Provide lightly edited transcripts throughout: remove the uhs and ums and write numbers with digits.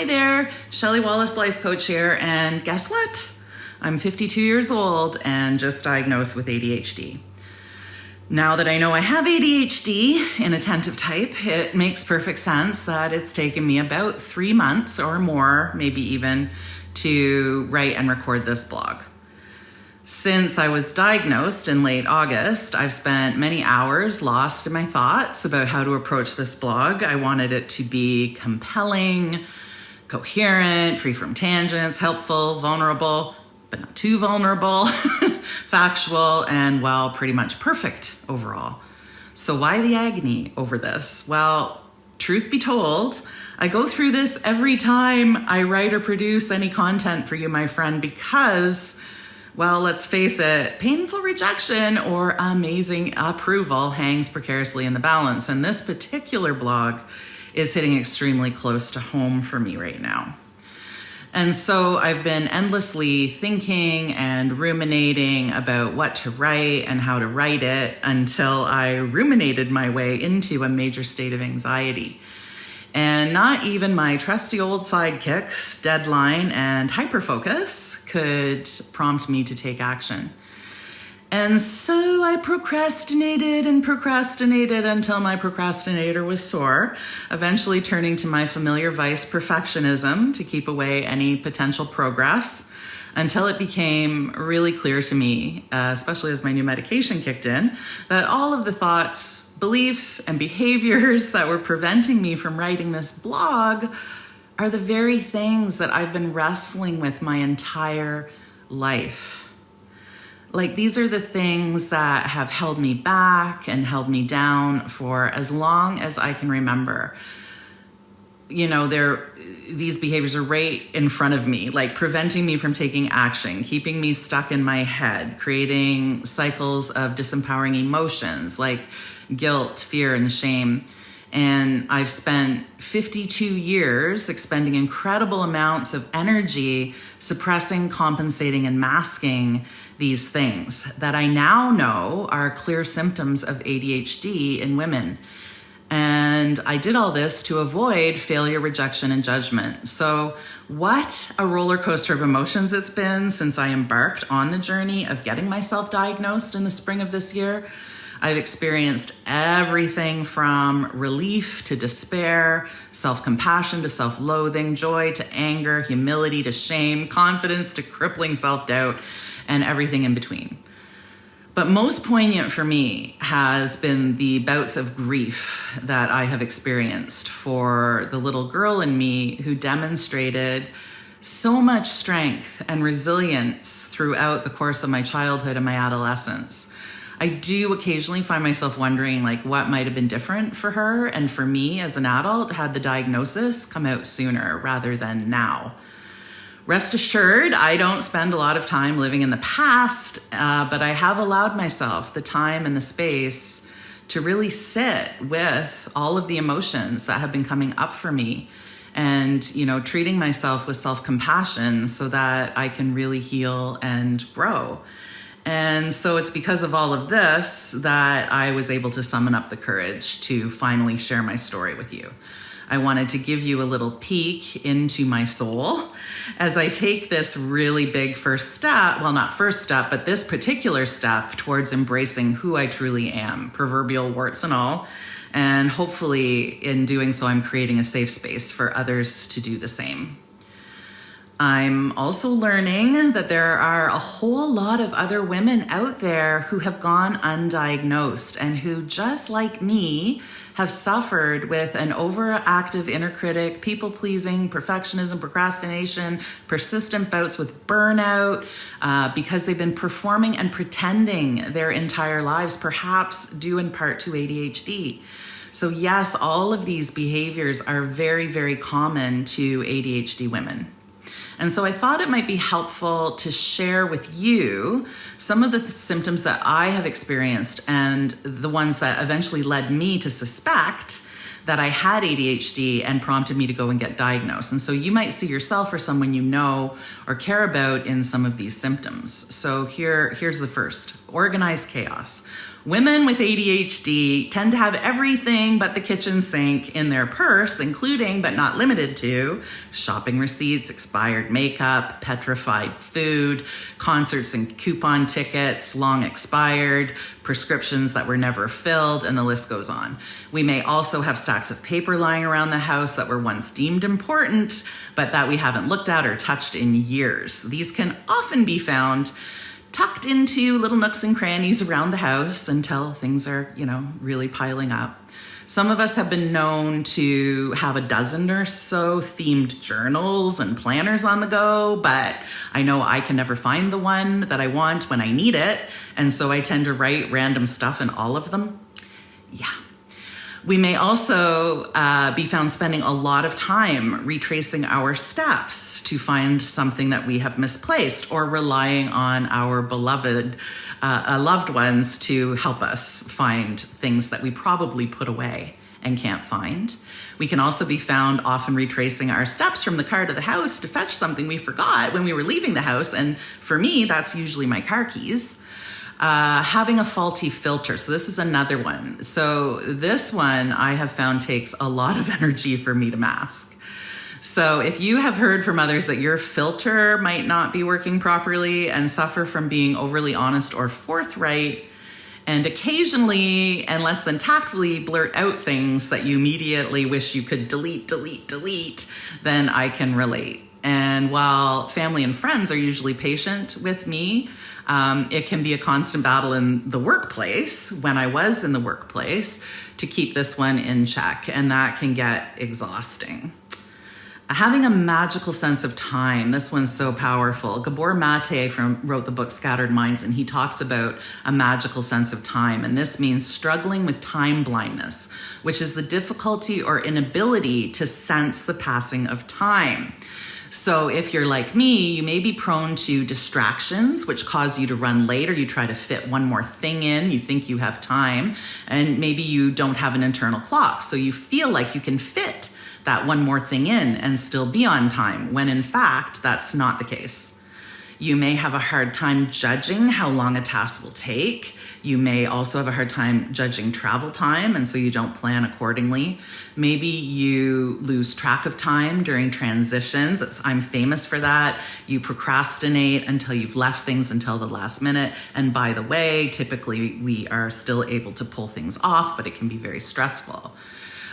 Hi there, Shelley, Wallace life coach here, and guess what? I'm 52 years old and just diagnosed with ADHD. Now that I know I have ADHD, inattentive type, it makes perfect sense that it's taken me about 3 months or more, maybe even, to write and record this blog. Since I was diagnosed in late August, I've spent many hours lost in my thoughts about how to approach this blog. I wanted it to be compelling, coherent, free from tangents, helpful, vulnerable, but not too vulnerable, factual, and, well, pretty much perfect overall. So why the agony over this? Well, truth be told, I go through this every time I write or produce any content for you, my friend, because, well, let's face it, painful rejection or amazing approval hangs precariously in the balance. And this particular blog is hitting extremely close to home for me right now. And so I've been endlessly thinking and ruminating about what to write and how to write it until I ruminated my way into a major state of anxiety. And not even my trusty old sidekicks, deadline and hyperfocus, could prompt me to take action. And so I procrastinated until my procrastinator was sore, eventually turning to my familiar vice, perfectionism, to keep away any potential progress, until it became really clear to me, especially as my new medication kicked in, that all of the thoughts, beliefs, and behaviors that were preventing me from writing this blog are the very things that I've been wrestling with my entire life. Like, these are the things that have held me back and held me down for as long as I can remember. You know, these behaviors are right in front of me, like preventing me from taking action, keeping me stuck in my head, creating cycles of disempowering emotions like guilt, fear, and shame. And I've spent 52 years expending incredible amounts of energy suppressing, compensating, and masking these things that I now know are clear symptoms of ADHD in women. And I did all this to avoid failure, rejection, and judgment. So what a roller coaster of emotions it's been since I embarked on the journey of getting myself diagnosed in the spring of this year. I've experienced everything from relief to despair, self-compassion to self-loathing, joy to anger, humility to shame, confidence to crippling self-doubt, and everything in between. But most poignant for me has been the bouts of grief that I have experienced for the little girl in me who demonstrated so much strength and resilience throughout the course of my childhood and my adolescence. I do occasionally find myself wondering, like, what might have been different for her and for me as an adult had the diagnosis come out sooner rather than now. Rest assured, I don't spend a lot of time living in the past, but I have allowed myself the time and the space to really sit with all of the emotions that have been coming up for me and, you know, treating myself with self-compassion so that I can really heal and grow. And so it's because of all of this that I was able to summon up the courage to finally share my story with you. I wanted to give you a little peek into my soul as I take this really big first step, well, not first step, but this particular step towards embracing who I truly am, proverbial warts and all. And hopefully in doing so, I'm creating a safe space for others to do the same. I'm also learning that there are a whole lot of other women out there who have gone undiagnosed and who, just like me, have suffered with an overactive inner critic, people-pleasing, perfectionism, procrastination, persistent bouts with burnout, because they've been performing and pretending their entire lives, perhaps due in part to ADHD. So yes, all of these behaviors are very, very common to ADHD women. And so I thought it might be helpful to share with you some of the symptoms that I have experienced and the ones that eventually led me to suspect that I had ADHD and prompted me to go and get diagnosed. And so you might see yourself or someone you know or care about in some of these symptoms. So here's the first: organized chaos. Women with ADHD tend to have everything but the kitchen sink in their purse, including but not limited to shopping receipts, expired makeup, petrified food, concerts and coupon tickets, long expired, prescriptions that were never filled, and the list goes on. We may also have stacks of paper lying around the house that were once deemed important, but that we haven't looked at or touched in years. These can often be found tucked into little nooks and crannies around the house until things are, really piling up. Some of us have been known to have a dozen or so themed journals and planners on the go, but I know I can never find the one that I want when I need it, and so I tend to write random stuff in all of them. Yeah. We may also be found spending a lot of time retracing our steps to find something that we have misplaced, or relying on our beloved loved ones to help us find things that we probably put away and can't find. We can also be found often retracing our steps from the car to the house to fetch something we forgot when we were leaving the house, and for me, that's usually my car keys. Having a faulty filter. So this is another one. So this one I have found takes a lot of energy for me to mask. So if you have heard from others that your filter might not be working properly and suffer from being overly honest or forthright, and occasionally and less than tactfully blurt out things that you immediately wish you could delete, then I can relate. And while family and friends are usually patient with me, it can be a constant battle in the workplace, when I was in the workplace, to keep this one in check, and that can get exhausting. Having a magical sense of time. This one's so powerful. Gabor Mate wrote the book Scattered Minds, and he talks about a magical sense of time. And this means struggling with time blindness, which is the difficulty or inability to sense the passing of time. So if you're like me, you may be prone to distractions, which cause you to run late, or you try to fit one more thing in. You think you have time, and maybe you don't have an internal clock. So you feel like you can fit that one more thing in and still be on time, when in fact, that's not the case. You may have a hard time judging how long a task will take. You may also have a hard time judging travel time, and so you don't plan accordingly. Maybe you lose track of time during transitions. I'm famous for that. You procrastinate until you've left things until the last minute. And by the way, typically we are still able to pull things off, but it can be very stressful.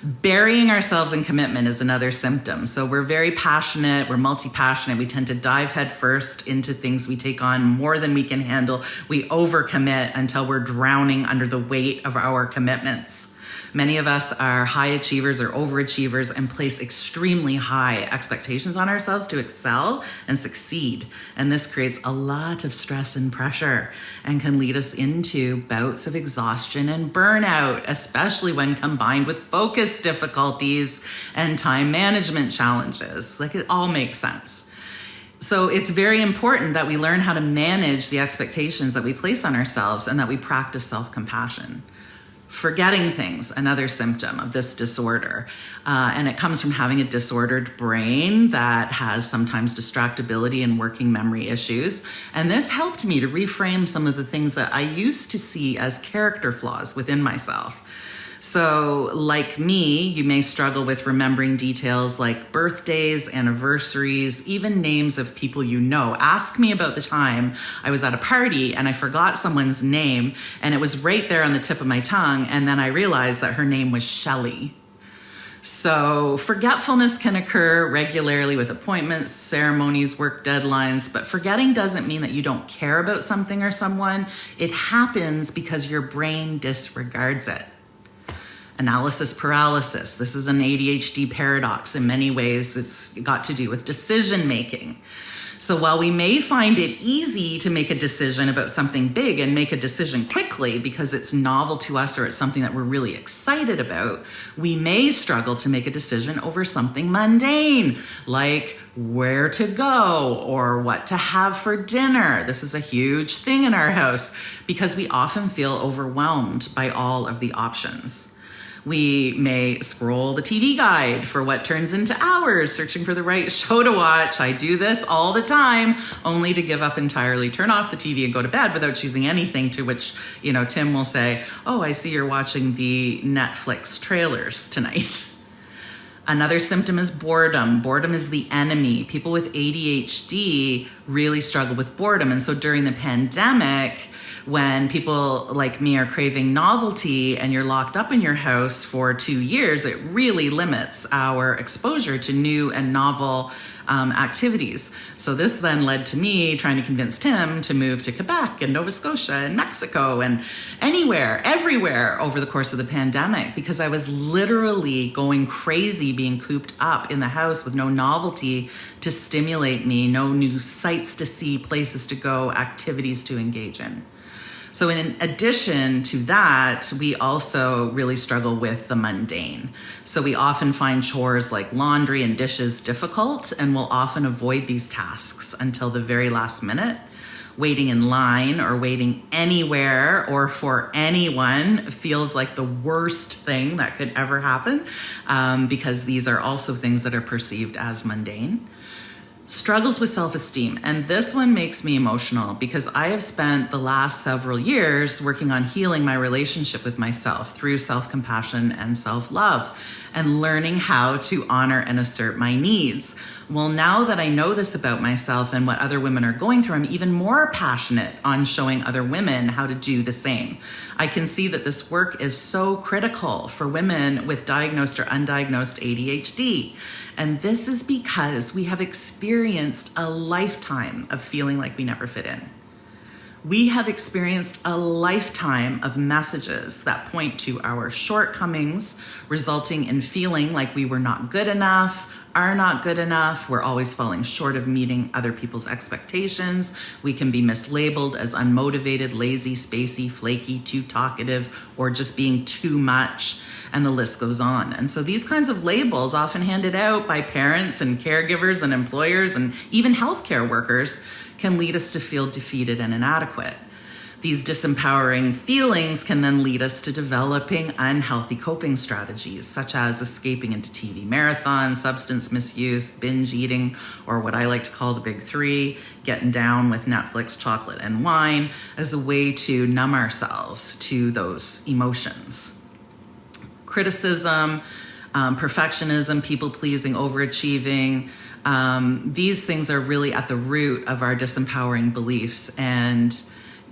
Burying ourselves in commitment is another symptom. So we're very passionate, we're multi-passionate. We tend to dive headfirst into things. We take on more than we can handle. We overcommit until we're drowning under the weight of our commitments. Many of us are high achievers or overachievers and place extremely high expectations on ourselves to excel and succeed. And this creates a lot of stress and pressure and can lead us into bouts of exhaustion and burnout, especially when combined with focus difficulties and time management challenges. Like, it all makes sense. So it's very important that we learn how to manage the expectations that we place on ourselves and that we practice self-compassion. Forgetting things, another symptom of this disorder. And it comes from having a disordered brain that has sometimes distractibility and working memory issues. And this helped me to reframe some of the things that I used to see as character flaws within myself. So like me, you may struggle with remembering details like birthdays, anniversaries, even names of people you know. Ask me about the time I was at a party and I forgot someone's name, and it was right there on the tip of my tongue, and then I realized that her name was Shelley. So forgetfulness can occur regularly with appointments, ceremonies, work deadlines, but forgetting doesn't mean that you don't care about something or someone. It happens because your brain disregards it. Analysis paralysis. This is an ADHD paradox. In many ways, it's got to do with decision making. So while we may find it easy to make a decision about something big and make a decision quickly because it's novel to us or it's something that we're really excited about, we may struggle to make a decision over something mundane, like where to go or what to have for dinner. This is a huge thing in our house because we often feel overwhelmed by all of the options. We may scroll the TV guide for what turns into hours, searching for the right show to watch. I do this all the time, only to give up entirely, turn off the TV and go to bed without choosing anything, to which, Tim will say, "Oh, I see you're watching the Netflix trailers tonight." Another symptom is boredom. Boredom is the enemy. People with ADHD really struggle with boredom. And so during the pandemic, when people like me are craving novelty and you're locked up in your house for 2 years, it really limits our exposure to new and novel activities. So this then led to me trying to convince Tim to move to Quebec and Nova Scotia and Mexico and everywhere over the course of the pandemic, because I was literally going crazy being cooped up in the house with no novelty to stimulate me, no new sights to see, places to go, activities to engage in. So in addition to that, we also really struggle with the mundane. So we often find chores like laundry and dishes difficult, and we'll often avoid these tasks until the very last minute. Waiting in line or waiting anywhere or for anyone feels like the worst thing that could ever happen, because these are also things that are perceived as mundane. Struggles with self-esteem. And this one makes me emotional because I have spent the last several years working on healing my relationship with myself through self-compassion and self-love and learning how to honor and assert my needs. Well, now that I know this about myself and what other women are going through, I'm even more passionate on showing other women how to do the same. I can see that this work is so critical for women with diagnosed or undiagnosed ADHD. And this is because we have experienced a lifetime of feeling like we never fit in. We have experienced a lifetime of messages that point to our shortcomings, resulting in feeling like we were not good enough, are not good enough, we're always falling short of meeting other people's expectations. We can be mislabeled as unmotivated, lazy, spacey, flaky, too talkative, or just being too much. And the list goes on. And so these kinds of labels, often handed out by parents and caregivers and employers and even healthcare workers, can lead us to feel defeated and inadequate. These disempowering feelings can then lead us to developing unhealthy coping strategies, such as escaping into TV marathons, substance misuse, binge eating, or what I like to call the big three, getting down with Netflix, chocolate, and wine, as a way to numb ourselves to those emotions. Criticism, perfectionism, people-pleasing, overachieving, these things are really at the root of our disempowering beliefs, and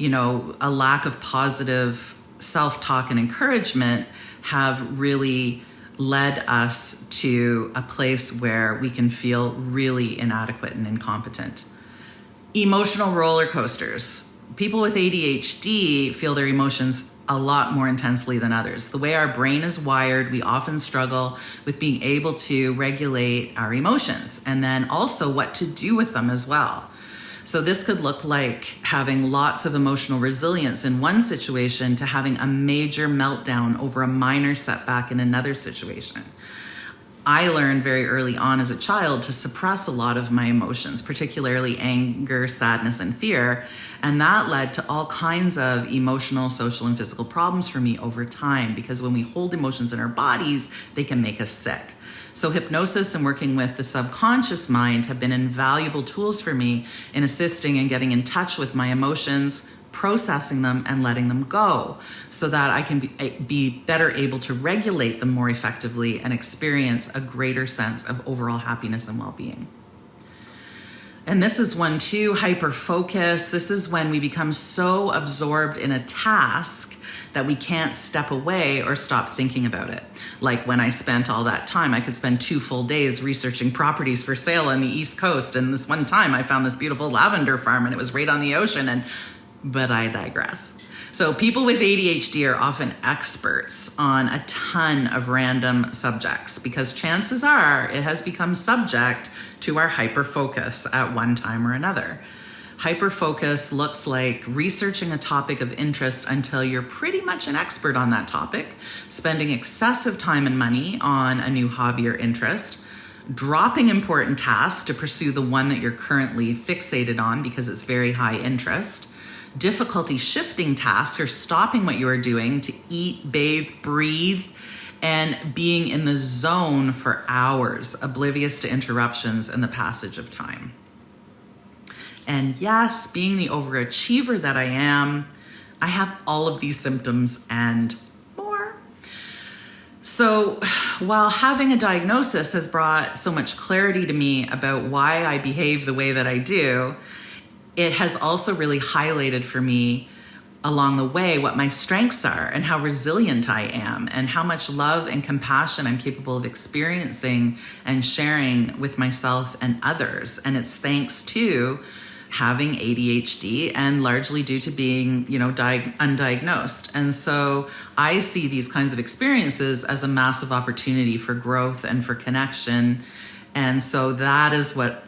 a lack of positive self-talk and encouragement have really led us to a place where we can feel really inadequate and incompetent. Emotional roller coasters. People with ADHD feel their emotions a lot more intensely than others. The way our brain is wired, we often struggle with being able to regulate our emotions and then also what to do with them as well. So this could look like having lots of emotional resilience in one situation to having a major meltdown over a minor setback in another situation. I learned very early on as a child to suppress a lot of my emotions, particularly anger, sadness, and fear. And that led to all kinds of emotional, social, and physical problems for me over time, because when we hold emotions in our bodies, they can make us sick. So hypnosis and working with the subconscious mind have been invaluable tools for me in assisting and getting in touch with my emotions, processing them and letting them go, so that I can be better able to regulate them more effectively and experience a greater sense of overall happiness and well-being. And this is one too, hyper-focus. This is when we become so absorbed in a task that we can't step away or stop thinking about it. Like when I spent all that time, I could spend 2 full days researching properties for sale on the East Coast. And this one time I found this beautiful lavender farm and it was right on the ocean. But I digress. So people with ADHD are often experts on a ton of random subjects because chances are it has become subject to our hyperfocus at one time or another. Hyperfocus looks like researching a topic of interest until you're pretty much an expert on that topic, spending excessive time and money on a new hobby or interest, dropping important tasks to pursue the one that you're currently fixated on because it's very high interest, difficulty shifting tasks or stopping what you are doing to eat, bathe, breathe, and being in the zone for hours, oblivious to interruptions and the passage of time. And yes, being the overachiever that I am, I have all of these symptoms and more. So while having a diagnosis has brought so much clarity to me about why I behave the way that I do, it has also really highlighted for me along the way what my strengths are and how resilient I am and how much love and compassion I'm capable of experiencing and sharing with myself and others. And it's thanks to having ADHD and largely due to being, undiagnosed. And so I see these kinds of experiences as a massive opportunity for growth and for connection. And so that is what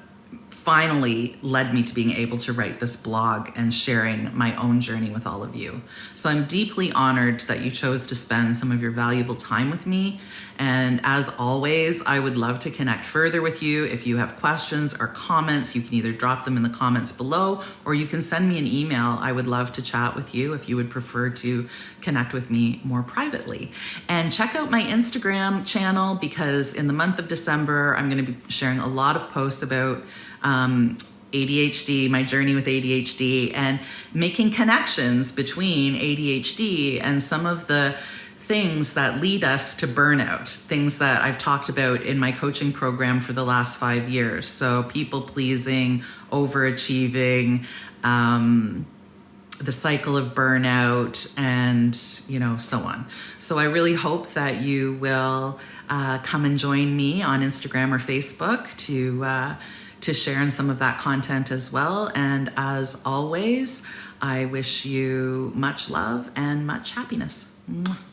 finally led me to being able to write this blog and sharing my own journey with all of you. So I'm deeply honored that you chose to spend some of your valuable time with me. And as always, I would love to connect further with you. If you have questions or comments, you can either drop them in the comments below or you can send me an email. I would love to chat with you if you would prefer to connect with me more privately. And check out my Instagram channel because in the month of December, I'm going to be sharing a lot of posts about ADHD, my journey with ADHD, and making connections between ADHD and some of the things that lead us to burnout, things that I've talked about in my coaching program for the last 5 years. So people pleasing, overachieving, the cycle of burnout, and so on. So I really hope that you will come and join me on Instagram or Facebook to share in some of that content as well. And as always, I wish you much love and much happiness. Mwah.